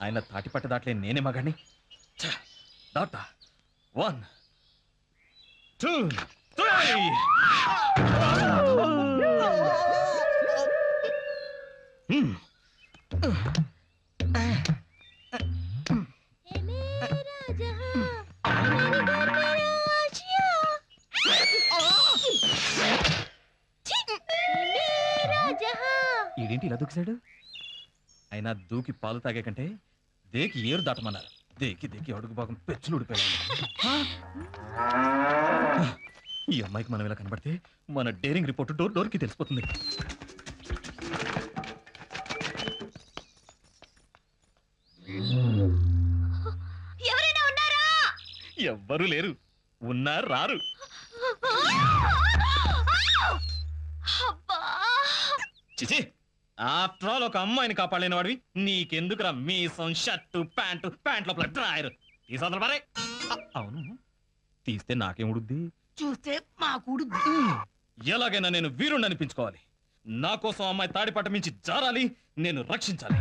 ఆయన తాటిపట్ట దాట్లే నేనే మగాడిని. దాటా 1 2 3. ఈడేంటి ఇలా దూకిసాడు? అయినా దూకి పాలు తాగే కంటే దేకి ఏరు దాటమన్నారు. దేకి అడుగు భాగం పెచ్చులు ఊడిపోయాడు. ఈ అమ్మాయికి మనం ఇలా కనబడితే మన డేరింగ్ రిపోర్ట్ డోర్కి తెలిసిపోతుంది. ఎవ్వరూ లేరు. ఉన్నారు రారు. చిచి, ఆఫ్టర్ ఆల్ ఒక అమ్మాయిని కాపాడలేని వాడివి నీకెందుకురా మీసం, షర్టు, ప్యాంట్ లోపల డ్రాయర్ తీసా మరే. అవును, తీస్తే నాకేముడుద్ది? చూస్తే మాకుడుద్ది. ఎలాగైనా నేను వీరుణ్ణి అనిపించుకోవాలి. నా కోసం అమ్మాయి తాడిపట్ట మించి జారాలి, నేను రక్షించాలి.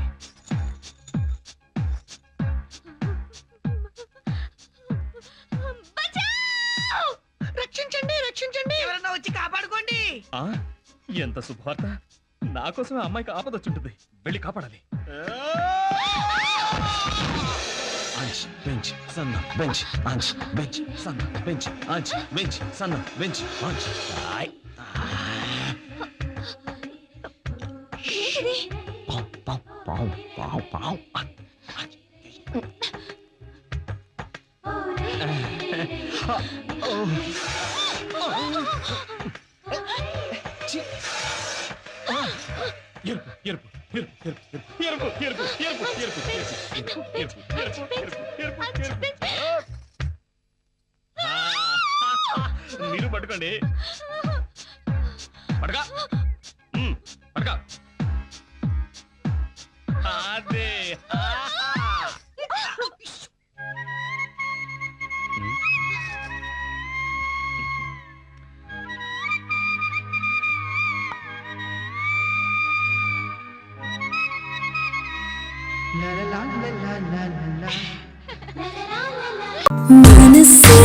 రక్షించండి, ఎవరన్నా వచ్చి కాపాడుకోండి. ఎంత శుభవార్త! నా కోసమే అమ్మాయికి ఆపదొచ్చుంటుంది. వెళ్ళి కాపాడాలి. బెంచ్ సన్న బెంచ్ అంచ్ బెంచ్ సన్న బెంచ్ అంచ్ బెంచ్ సన్న బెంచ్ అంచ్. మీరు పట్టుకోండి. పడగా పడగా అదే. మనసు